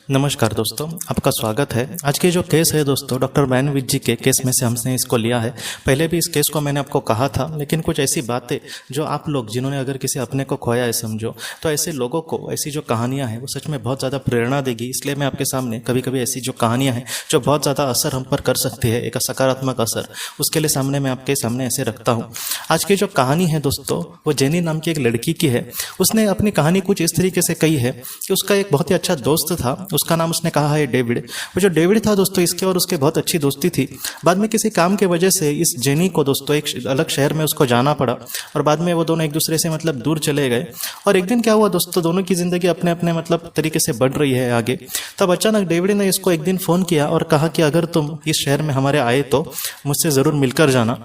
नमस्कार दोस्तों, आपका स्वागत है। आज के जो केस है दोस्तों, डॉक्टर बैनविज जी के केस में से हमने इसको लिया है। पहले भी इस केस को मैंने आपको कहा था, लेकिन कुछ ऐसी बातें जो आप लोग जिन्होंने अगर किसी अपने को खोया है समझो, तो ऐसे लोगों को ऐसी जो कहानियां हैं वो सच में बहुत ज़्यादा प्रेरणा देगी। इसलिए मैं आपके सामने कभी कभी ऐसी जो कहानियाँ हैं जो बहुत ज़्यादा असर हम पर कर सकती है, एक सकारात्मक असर, उसके लिए सामने मैं आपके सामने ऐसे रखता हूँ। आज की जो कहानी है दोस्तों, वो जेनी नाम की एक लड़की की है। उसने अपनी कहानी कुछ इस तरीके से कही है कि उसका एक बहुत ही अच्छा दोस्त था, उसका नाम उसने कहा है डेविड। वो जो डेविड था दोस्तों, इसके और उसके बहुत अच्छी दोस्ती थी। बाद में किसी काम के वजह से इस जेनी को दोस्तों एक अलग शहर में उसको जाना पड़ा और बाद में वो दोनों एक दूसरे से मतलब दूर चले गए। और एक दिन क्या हुआ दोस्तों, दोनों की जिंदगी अपने अपने मतलब तरीके से बढ़ रही है आगे। तब अचानक डेविड ने इसको एक दिन फोन किया और कहा कि अगर तुम इस शहर में हमारे आए तो मुझसे ज़रूर मिलकर जाना।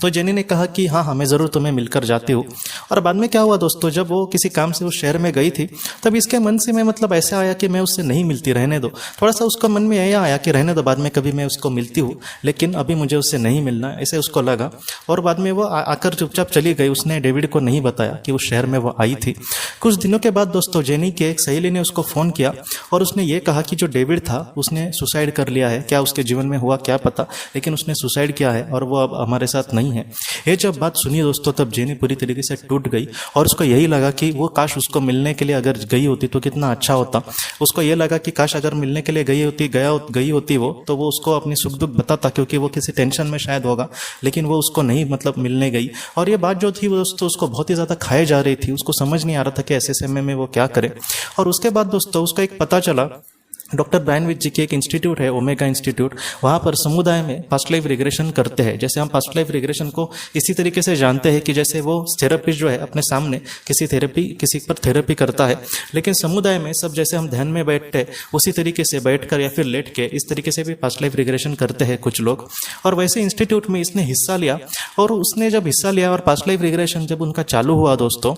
तो जेनी ने कहा कि हाँ, मैं ज़रूर तुम्हें मिलकर जाती हूँ। और बाद में क्या हुआ दोस्तों, जब वो किसी काम से उस शहर में गई थी, तब इसके मन से मैं मतलब ऐसे आया कि मैं उससे नहीं मिलती, रहने दो। थोड़ा सा उसका मन में यह आया कि रहने दो, बाद में कभी मैं उसको मिलती हूँ, लेकिन अभी मुझे उससे नहीं मिलना, ऐसे उसको लगा। और बाद में वो आकर चुपचाप चली गई। उसने डेविड को नहीं बताया कि उस शहर में वो आई थी। कुछ दिनों के बाद दोस्तों, जेनी के एक सहेली ने उसको फ़ोन किया और उसने ये कहा कि जो डेविड था उसने सुसाइड कर लिया है। क्या उसके जीवन में हुआ क्या पता, लेकिन उसने सुसाइड किया है और वो अब हमारे साथ नहीं है। ये जब बात सुनी दोस्तों, तब जेनी पूरी तरीके से टूट गई और उसको यही लगा कि वो काश उसको मिलने के लिए अगर गई होती तो कितना अच्छा होता। उसको ये लगा कि काश अगर मिलने के लिए गई होती वो, तो वो उसको अपनी सुख दुख बताता, क्योंकि वो किसी टेंशन में शायद होगा, लेकिन वो उसको नहीं मतलब मिलने गई। और ये बात जो थी वो दोस्तों उसको बहुत ही ज़्यादा खाए जा रही थी। उसको समझ नहीं आ रहा था कि ऐसे समय में वो क्या करे। और उसके बाद दोस्तों उसको एक पता चला, डॉक्टर बैनविज जी की एक इंस्टीट्यूट है, ओमेगा इंस्टीट्यूट। वहाँ पर समुदाय में पास्ट लाइफ रिग्रेशन करते हैं। जैसे हम पास्ट लाइफ रिग्रेशन को इसी तरीके से जानते हैं कि जैसे वो थेरेपिस्ट जो है अपने सामने किसी पर थेरेपी करता है, लेकिन समुदाय में सब जैसे हम ध्यान में बैठते हैं उसी तरीके से बैठकर या फिर लेट के इस तरीके से भी पास्ट लाइफ रिग्रेशन करते हैं कुछ लोग। और वैसे इंस्टीट्यूट में इसने हिस्सा लिया, और उसने जब हिस्सा लिया और पास्ट लाइफ रिग्रेशन जब उनका चालू हुआ दोस्तों,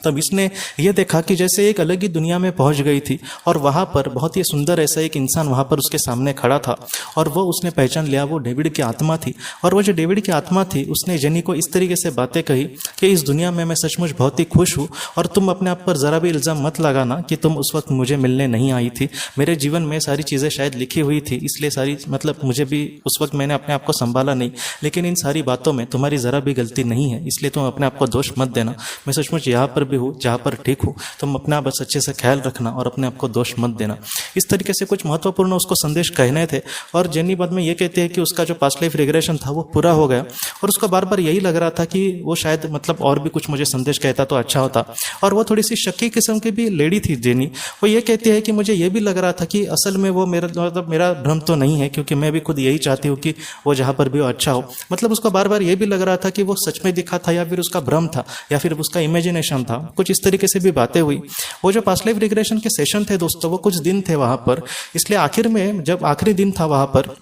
तब इसने ये देखा कि जैसे एक अलग ही दुनिया में पहुंच गई थी। और वहाँ पर बहुत ही सुंदर ऐसा एक इंसान वहाँ पर उसके सामने खड़ा था, और वो उसने पहचान लिया, वो डेविड की आत्मा थी। और वो जो डेविड की आत्मा थी, उसने जेनी को इस तरीके से बातें कही कि इस दुनिया में मैं सचमुच बहुत ही खुश हूँ, और तुम अपने आप पर ज़रा भी इल्ज़ाम मत लगाना कि तुम उस वक्त मुझे मिलने नहीं आई थी। मेरे जीवन में सारी चीज़ें शायद लिखी हुई थी, इसलिए सारी मतलब मुझे भी उस वक्त मैंने अपने आप को संभाला नहीं, लेकिन इन सारी बातों में तुम्हारी ज़रा भी गलती नहीं है, इसलिए तुम अपने आप को दोष मत देना। मैं सचमुच यहाँ पर भी हूँ जहाँ पर ठीक हूँ, तुम अपना बस अच्छे से ख्याल रखना और अपने आप को दोष मत देना। इस तरीके से कुछ महत्वपूर्ण उसको संदेश कहने थे। और जेनी बाद में ये कहते हैं कि उसका जो पास्ट लाइफ रिग्रेशन था वो पूरा हो गया, और उसको बार बार यही लग रहा था कि वो शायद मतलब और भी कुछ मुझे संदेश कहता तो अच्छा होता। और वो थोड़ी सी शक्की किस्म की भी लेडी थी जेनी। वो ये कहती है कि मुझे ये भी लग रहा था कि असल में वो मेरा भ्रम तो नहीं है, क्योंकि मैं भी खुद यही चाहती हूँ कि वो जहाँ पर भी वो अच्छा हो। मतलब उसको बार बार ये भी लग रहा था कि वो सच में दिखा था या फिर उसका भ्रम था या फिर उसका इमेजिनेशन था। कुछ इस तरीके से भी बातें हुई। वो जो पास्ट लाइफ रिग्रेशन के सेशन थे दोस्तों, वो कुछ दिन थे वहां पर। इसलिए आखिर में जब आखिरी दिन था वहां पर,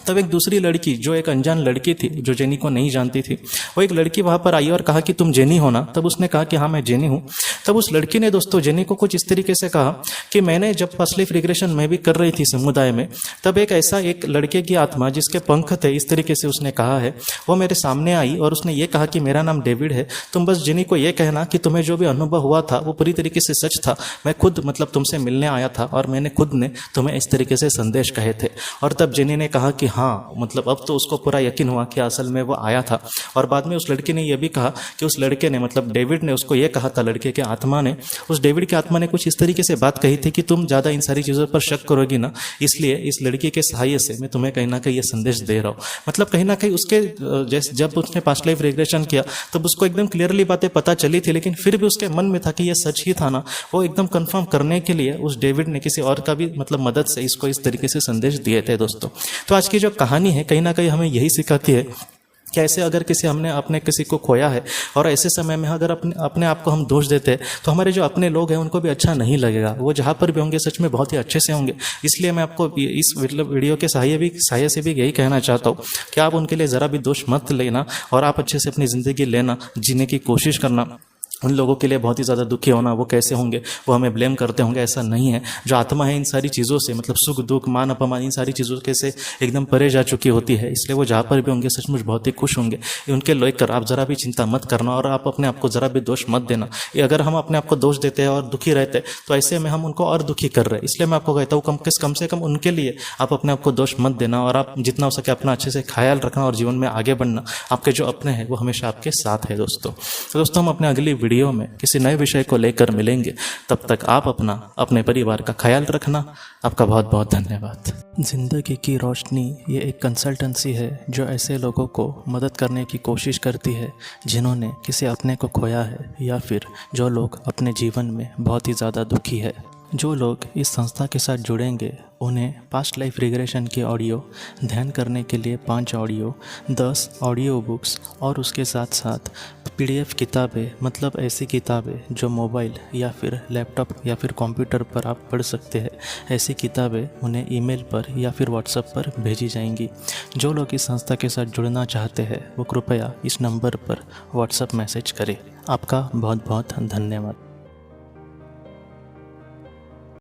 तब एक दूसरी लड़की जो एक अनजान लड़की थी, जो जेनी को नहीं जानती थी, वो एक लड़की वहाँ पर आई और कहा कि तुम जेनी हो ना। तब उसने कहा कि हाँ, मैं जेनी हूँ। तब उस लड़की ने दोस्तों जेनी को कुछ इस तरीके से कहा कि मैंने जब पास्ट लाइफ रिग्रेशन मैं भी कर रही थी समुदाय में, तब एक लड़के की आत्मा जिसके पंख थे, इस तरीके से उसने कहा है, वो मेरे सामने आई और उसने ये कहा कि मेरा नाम डेविड है, तुम बस जेनी को ये कहना कि तुम्हें जो भी अनुभव हुआ था वो पूरी तरीके से सच था। मैं खुद मतलब तुमसे मिलने आया था और मैंने खुद ने तुम्हें इस तरीके से संदेश कहे थे। और तब जेनी ने कहा कि हाँ, मतलब अब तो उसको पूरा यकीन हुआ कि असल में वो आया था। और बाद में उस लड़की ने यह भी कहा कि उस लड़के ने मतलब डेविड ने उसको ये कहा था, लड़के के आत्मा ने, उस डेविड की आत्मा ने कुछ इस तरीके से बात कही थी कि तुम ज़्यादा इन सारी चीज़ों पर शक करोगी ना, इसलिए इस लड़की के सहायता से मैं तुम्हें कहीं ना कहीं ये संदेश दे रहा हूँ। मतलब कहीं ना कहीं उसके जब उसने पास्ट लाइफ रिग्रेशन किया तब उसको एकदम क्लियरली बातें पता चली थी, लेकिन फिर भी उसके मन में था कि ये सच ही था ना। वो एकदम कंफर्म करने के लिए उस डेविड ने किसी और का भी मतलब मदद से इसको इस तरीके से संदेश दिए थे दोस्तों। तो आज की जो कहानी है कहीं ना कहीं हमें यही सिखाती है कि ऐसे अगर हमने अपने किसी को खोया है और ऐसे समय में अगर अपने आप को हम दोष देते हैं तो हमारे जो अपने लोग हैं उनको भी अच्छा नहीं लगेगा। वो जहाँ पर भी होंगे सच में बहुत ही अच्छे से होंगे। इसलिए मैं आपको इस वीडियो के सहायता से भी यही कहना चाहता हूँ कि आप उनके लिए ज़रा भी दोष मत लेना और आप अच्छे से अपनी ज़िंदगी लेना, जीने की कोशिश करना। उन लोगों के लिए बहुत ही ज़्यादा दुखी होना, वो कैसे होंगे, वो हमें ब्लेम करते होंगे, ऐसा नहीं है। जो आत्मा है इन सारी चीज़ों से, मतलब सुख दुख मान अपमान, इन सारी चीज़ों के से एकदम परे जा चुकी होती है। इसलिए वो जहाँ पर भी होंगे सचमुच बहुत ही खुश होंगे। उनके लेकर आप ज़रा भी चिंता मत करना और आप अपने आप को ज़रा भी दोष मत देना। ये अगर हम अपने आप को दोष देते हैं और दुखी रहते हैं तो ऐसे में हम उनको और दुखी कर रहे हैं। इसलिए मैं आपको कहता हूँ कम से कम उनके लिए आप अपने आप को दोष मत देना और आप जितना हो सके अपना अच्छे से ख्याल रखना और जीवन में आगे बढ़ना। आपके जो अपने हैं वो हमेशा आपके साथ है दोस्तों। तो दोस्तों हम अपने अगली वीडियो में किसी नए विषय को लेकर मिलेंगे। तब तक आप अपने परिवार का ख्याल रखना। आपका बहुत बहुत धन्यवाद। जिंदगी की रोशनी ये एक कंसल्टेंसी है जो ऐसे लोगों को मदद करने की कोशिश करती है जिन्होंने किसी अपने को खोया है या फिर जो लोग अपने जीवन में बहुत ही ज़्यादा दुखी है। जो लोग इस संस्था के साथ जुड़ेंगे उन्हें पास्ट लाइफ रिग्रेशन के ऑडियो, ध्यान करने के लिए 5 ऑडियो, 10 ऑडियो बुक्स और उसके साथ साथ PDF किताबें, मतलब ऐसी किताबें जो मोबाइल या फिर लैपटॉप या फिर कंप्यूटर पर आप पढ़ सकते हैं, ऐसी किताबें उन्हें ईमेल पर या फिर व्हाट्सएप पर भेजी जाएंगी। जो लोग इस संस्था के साथ जुड़ना चाहते हैं वो कृपया इस नंबर पर व्हाट्सएप मैसेज करें। आपका बहुत बहुत धन्यवाद।